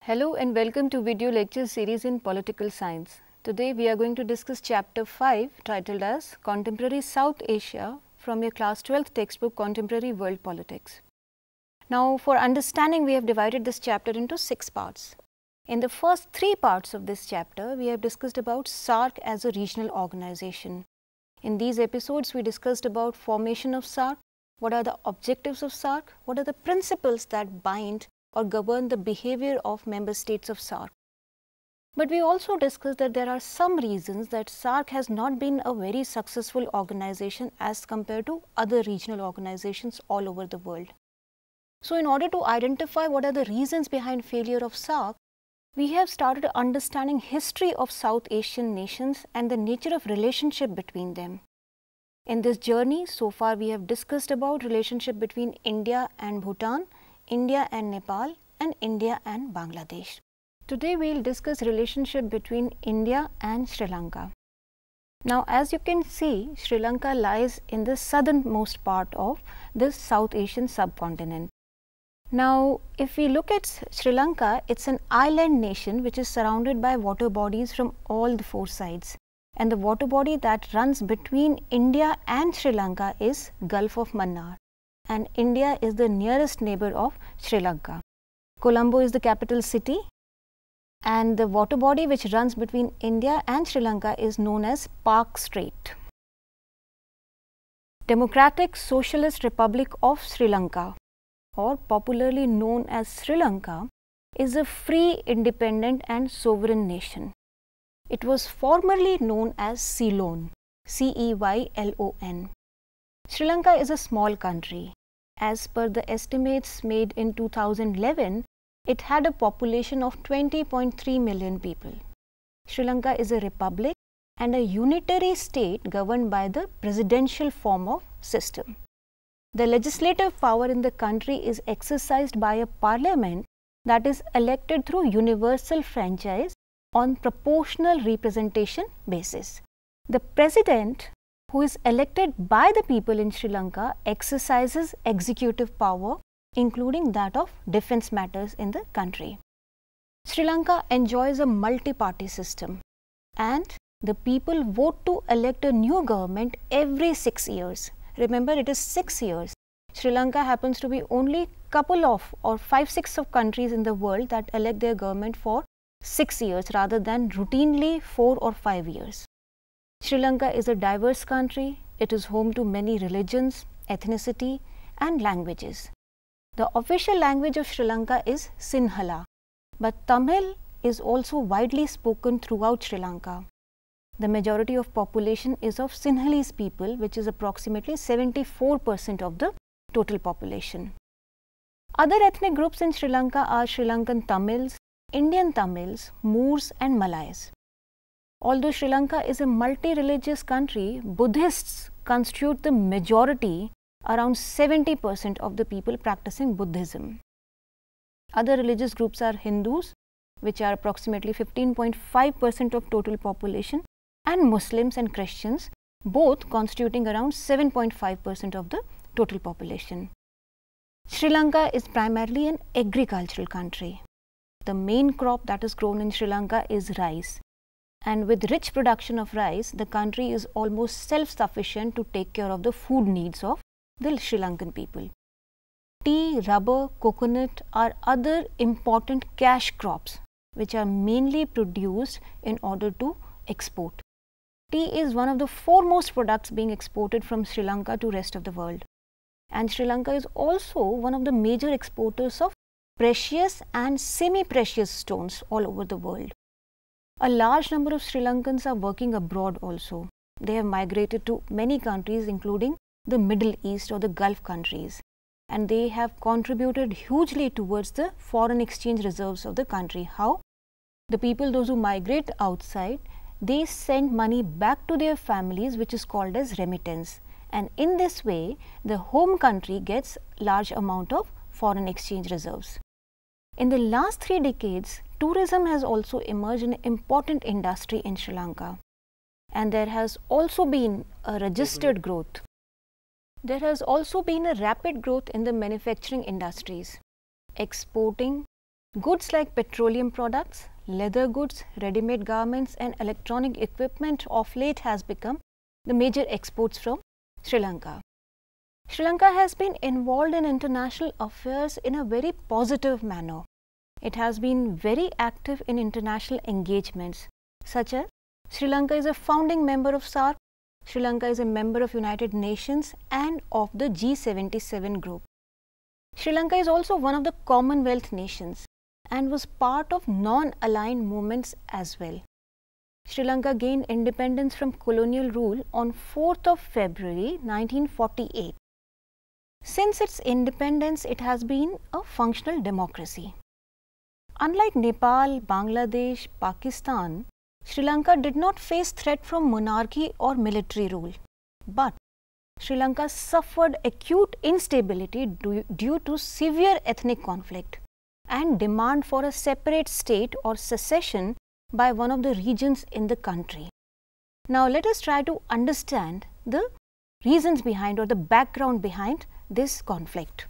Hello and welcome to video lecture series in Political Science. Today we are going to discuss chapter 5 titled as Contemporary South Asia from your class 12th textbook Contemporary World Politics. Now for understanding we have divided this chapter into 6 parts. In the first 3 parts of this chapter we have discussed about SAARC as a regional organization. In these episodes we discussed about formation of SAARC, what are the objectives of SAARC, what are the principles that bind or govern the behavior of member states of SAARC. But we also discussed that there are some reasons that SAARC has not been a very successful organization as compared to other regional organizations all over the world. So in order to identify what are the reasons behind failure of SAARC, we have started understanding history of South Asian nations and the nature of relationship between them. In this journey, so far we have discussed about relationship between India and Bhutan, India and Nepal, and India and Bangladesh. Today we will discuss relationship between India and Sri Lanka. Now as you can see, Sri Lanka lies in the southernmost part of this South Asian subcontinent. Now if we look at Sri Lanka, it's an island nation which is surrounded by water bodies from all the 4 sides. And the water body that runs between India and Sri Lanka is Gulf of Mannar. And India is the nearest neighbor of Sri Lanka. Colombo is the capital city, and the water body which runs between India and Sri Lanka is known as Park Strait. Democratic Socialist Republic of Sri Lanka, or popularly known as Sri Lanka, is a free, independent and sovereign nation. It was formerly known as Ceylon, C-E-Y-L-O-N. Sri Lanka is a small country. As per the estimates made in 2011, it had a population of 20.3 million people. Sri Lanka is a republic and a unitary state governed by the presidential form of system. The legislative power in the country is exercised by a parliament that is elected through universal franchise on proportional representation basis. The president, who is elected by the people in Sri Lanka, exercises executive power, including that of defense matters in the country. Sri Lanka enjoys a multi-party system, and the people vote to elect a new government every 6 years. Remember, it is 6 years. Sri Lanka happens to be only couple of or 5-6 of countries in the world that elect their government for 6 years rather than routinely 4 or 5 years. Sri Lanka is a diverse country. It is home to many religions, ethnicity and languages. The official language of Sri Lanka is Sinhala, but Tamil is also widely spoken throughout Sri Lanka. The majority of population is of Sinhalese people, which is approximately 74% of the total population. Other ethnic groups in Sri Lanka are Sri Lankan Tamils, Indian Tamils, Moors and Malays. Although Sri Lanka is a multi-religious country, Buddhists constitute the majority, around 70% of the people practicing Buddhism. Other religious groups are Hindus, which are approximately 15.5% of total population, and Muslims and Christians, both constituting around 7.5% of the total population. Sri Lanka is primarily an agricultural country. The main crop that is grown in Sri Lanka is rice. And with rich production of rice, the country is almost self-sufficient to take care of the food needs of the Sri Lankan people. Tea, rubber, coconut are other important cash crops which are mainly produced in order to export. Tea is one of the foremost products being exported from Sri Lanka to rest of the world. And Sri Lanka is also one of the major exporters of precious and semi-precious stones all over the world. A large number of Sri Lankans are working abroad also. They have migrated to many countries including the Middle East or the Gulf countries, and they have contributed hugely towards the foreign exchange reserves of the country. How? The people, those who migrate outside, they send money back to their families, which is called as remittance, and in this way the home country gets large amount of foreign exchange reserves. In the last 3 decades, tourism has also emerged an important industry in Sri Lanka, and there has also been a registered growth. There has also been a rapid growth in the manufacturing industries. Exporting Goods like petroleum products, leather goods, ready-made garments and electronic equipment of late has become the major exports from Sri Lanka. Sri Lanka has been involved in international affairs in a very positive manner. It has been very active in international engagements such as Sri Lanka is a founding member of SAARC, Sri Lanka is a member of United Nations and of the G77 group. Sri Lanka is also one of the Commonwealth nations and was part of non-aligned movements as well. Sri Lanka gained independence from colonial rule on 4th of February 1948. Since its independence, it has been a functional democracy. Unlike Nepal, Bangladesh, Pakistan, Sri Lanka did not face threat from monarchy or military rule, but Sri Lanka suffered acute instability due to severe ethnic conflict and demand for a separate state or secession by one of the regions in the country. Now let us try to understand the reasons behind or the background behind this conflict.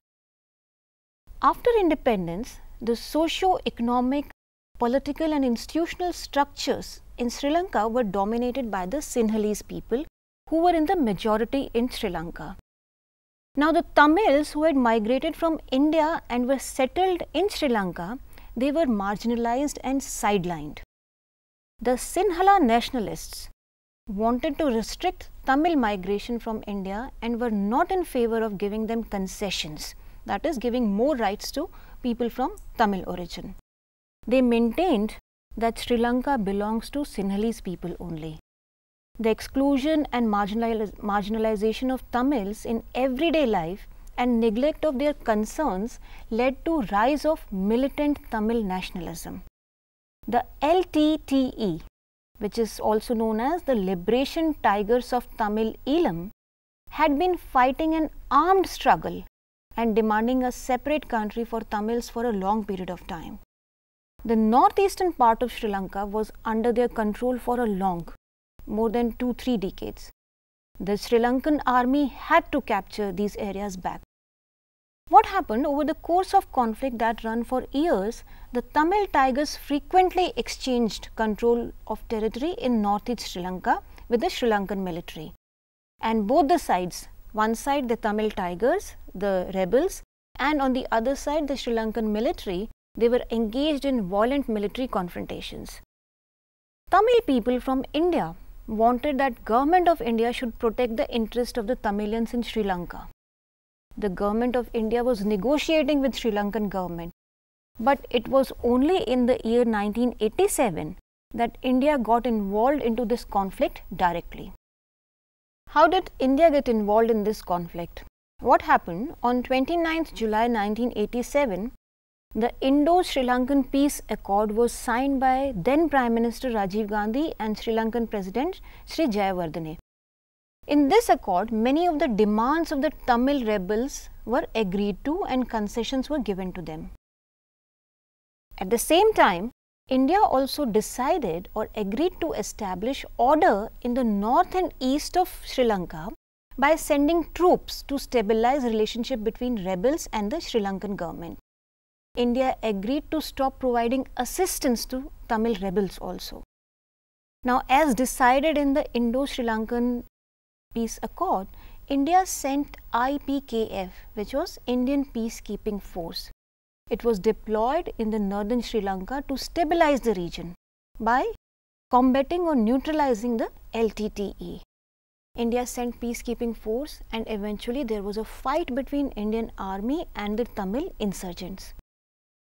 After independence, the socio-economic, political and institutional structures in Sri Lanka were dominated by the Sinhalese people who were in the majority in Sri Lanka. Now the Tamils who had migrated from India and were settled in Sri Lanka, they were marginalized and sidelined. The Sinhala nationalists wanted to restrict Tamil migration from India and were not in favor of giving them concessions, that is giving more rights to people from Tamil origin. They maintained that Sri Lanka belongs to Sinhalese people only. The exclusion and marginalization of Tamils in everyday life and neglect of their concerns led to rise of militant Tamil nationalism. The LTTE, which is also known as the Liberation Tigers of Tamil Eelam, had been fighting an armed struggle and demanding a separate country for Tamils for a long period of time. The northeastern part of Sri Lanka was under their control for a long, more than 2-3 decades. The Sri Lankan army had to capture these areas back. What happened over the course of conflict that ran for years, the Tamil Tigers frequently exchanged control of territory in northeast Sri Lanka with the Sri Lankan military. And both the sides, one side the Tamil Tigers, the rebels, and on the other side the Sri Lankan military, they were engaged in violent military confrontations. Tamil people from India wanted that government of India should protect the interest of the Tamilians in Sri Lanka. The government of India was negotiating with Sri Lankan government, but it was only in the year 1987 that India got involved into this conflict directly. How did India get involved in this conflict? What happened? On 29th July 1987, the Indo-Sri Lankan Peace Accord was signed by then Prime Minister Rajiv Gandhi and Sri Lankan President Sri Jayawardene. In this accord, many of the demands of the Tamil rebels were agreed to and concessions were given to them. At the same time, India also decided or agreed to establish order in the north and east of Sri Lanka by sending troops to stabilize relationship between rebels and the Sri Lankan government. India agreed to stop providing assistance to Tamil rebels also. Now, as decided in the Indo-Sri Lankan Peace Accord, India sent IPKF, which was Indian Peacekeeping Force. It was deployed in the northern Sri Lanka to stabilize the region by combating or neutralizing the LTTE. India sent peacekeeping force and eventually there was a fight between Indian army and the Tamil insurgents.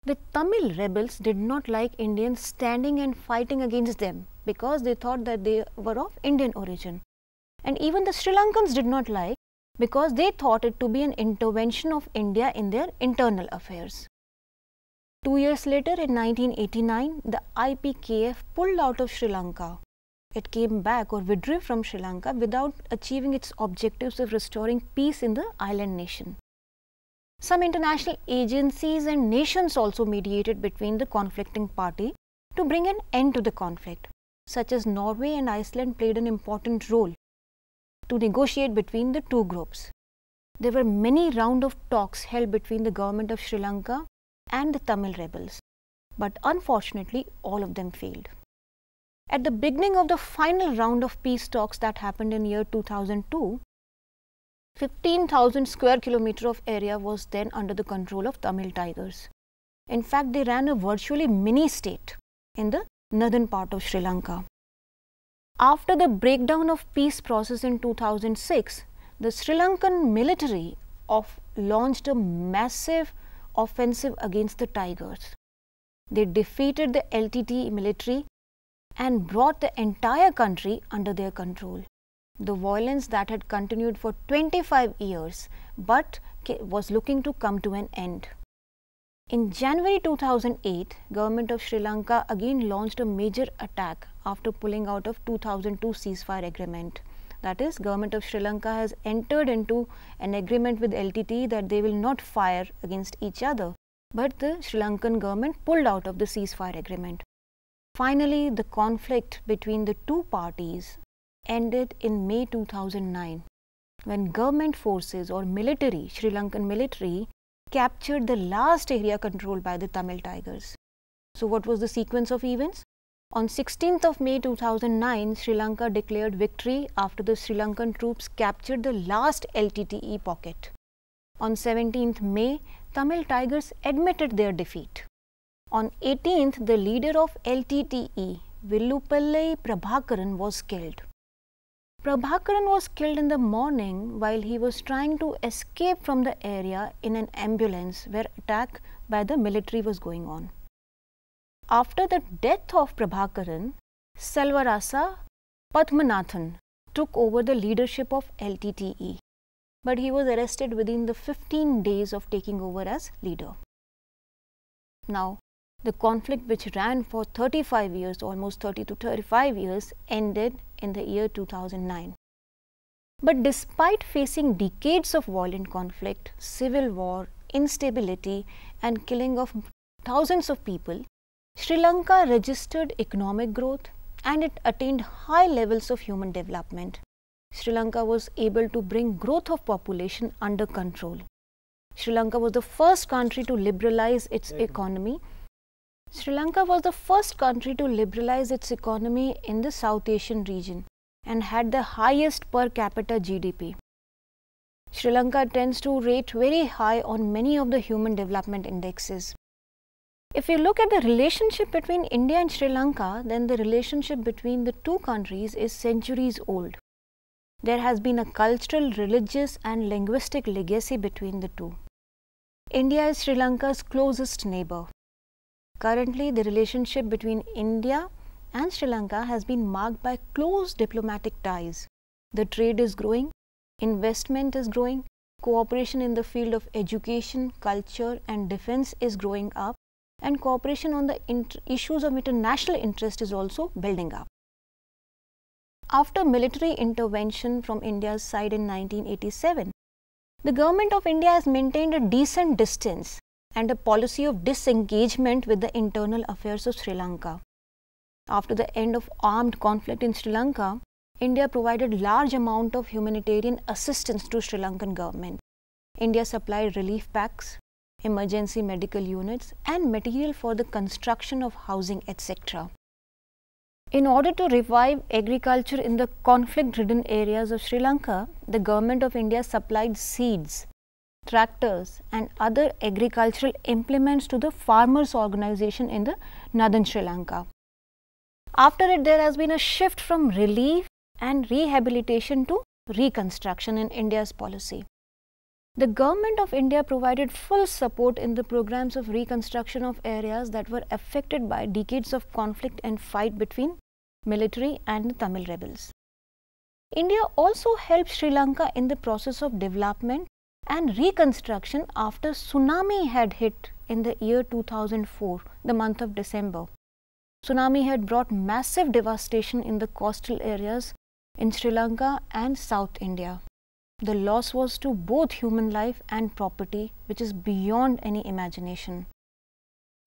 The Tamil rebels did not like Indians standing and fighting against them because they thought that they were of Indian origin. And even the Sri Lankans did not like because they thought it to be an intervention of India in their internal affairs. 2 years later, in 1989, the IPKF pulled out of Sri Lanka. It came back or withdrew from Sri Lanka without achieving its objectives of restoring peace in the island nation. Some international agencies and nations also mediated between the conflicting party to bring an end to the conflict, such as Norway and Iceland played an important role to negotiate between the two groups. There were many rounds of talks held between the government of Sri Lanka and the Tamil rebels. but unfortunately all of them failed. At the beginning of the final round of peace talks that happened in year 2002, 15,000 square kilometers of area was then under the control of Tamil Tigers. In fact, they ran a virtually mini state in the northern part of Sri Lanka. After the breakdown of peace process in 2006, the Sri Lankan military launched a massive offensive against the Tigers. They defeated the LTTE military and brought the entire country under their control. The violence that had continued for 25 years but was looking to come to an end. In January 2008, government of Sri Lanka again launched a major attack after pulling out of 2002 ceasefire agreement. That is, government of Sri Lanka has entered into an agreement with LTTE that they will not fire against each other, but the Sri Lankan government pulled out of the ceasefire agreement. Finally, the conflict between the two parties ended in May 2009 when government forces or military, Sri Lankan military, captured the last area controlled by the Tamil Tigers. So what was the sequence of events? On 16th of May 2009, Sri Lanka declared victory after the Sri Lankan troops captured the last LTTE pocket. On 17th May, Tamil Tigers admitted their defeat. On 18th, the leader of LTTE, Villupillai Prabhakaran, was killed. Prabhakaran was killed in the morning while he was trying to escape from the area in an ambulance where attack by the military was going on. After the death of Prabhakaran, Selvarasa Padmanathan took over the leadership of LTTE, but he was arrested within the 15 days of taking over as leader. Now, the conflict, which ran for 35 years, almost 30 to 35 years, ended in the year 2009. But despite facing decades of violent conflict, civil war, instability and killing of thousands of people, Sri Lanka registered economic growth and it attained high levels of human development. Sri Lanka was able to bring growth of population under control. Sri Lanka was the first country to liberalize its economy. Sri Lanka was the first country to liberalize its economy in the South Asian region and had the highest per capita GDP. Sri Lanka tends to rate very high on many of the human development indexes. If you look at the relationship between India and Sri Lanka, then the relationship between the two countries is centuries old. There has been a cultural, religious and linguistic legacy between the two. India is Sri Lanka's closest neighbor. Currently, the relationship between India and Sri Lanka has been marked by close diplomatic ties. The trade is growing, investment is growing, cooperation in the field of education, culture and defense is growing up, and cooperation on the issues of international interest is also building up. After military intervention from India's side in 1987, the government of India has maintained a decent distance and a policy of disengagement with the internal affairs of Sri Lanka. After the end of armed conflict in Sri Lanka, India provided large amount of humanitarian assistance to Sri Lankan government. India supplied relief packs, emergency medical units and material for the construction of housing, etc. In order to revive agriculture in the conflict-ridden areas of Sri Lanka, the government of India supplied seeds, tractors and other agricultural implements to the farmers' organization in the northern Sri Lanka. After it, there has been a shift from relief and rehabilitation to reconstruction in India's policy. The government of India provided full support in the programs of reconstruction of areas that were affected by decades of conflict and fight between military and the Tamil rebels. India also helped Sri Lanka in the process of development and reconstruction after tsunami had hit in the year 2004, the month of December. Tsunami had brought massive devastation in the coastal areas in Sri Lanka and South India. The loss was to both human life and property, which is beyond any imagination.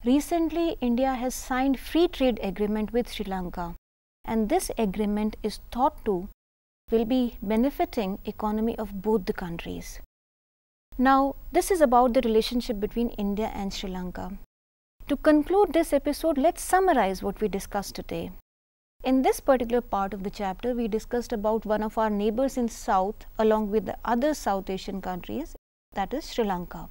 Recently, India has signed free trade agreement with Sri Lanka, and this agreement is thought to will be benefiting economy of both the countries. Now, this is about the relationship between India and Sri Lanka. To conclude this episode, let's summarize what we discussed today. In this particular part of the chapter, we discussed about one of our neighbors in South along with the other South Asian countries, that is Sri Lanka.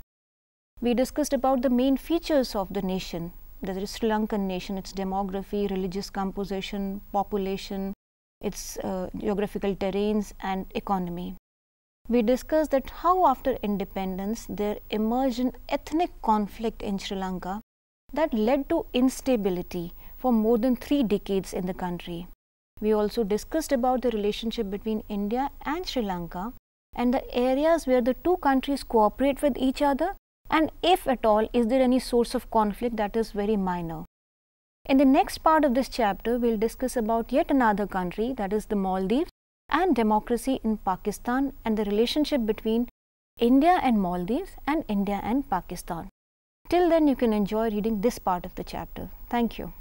We discussed about the main features of the nation, the Sri Lankan nation, its demography, religious composition, population, its geographical terrains and economy. We discussed that how after independence there emerged an ethnic conflict in Sri Lanka that led to instability for more than 3 decades in the country. We also discussed about the relationship between India and Sri Lanka and the areas where the two countries cooperate with each other, and if at all, is there any source of conflict that is very minor. In the next part of this chapter, we will discuss about yet another country, that is the Maldives, and democracy in Pakistan and the relationship between India and Maldives and India and Pakistan. Till then, you can enjoy reading this part of the chapter. Thank you.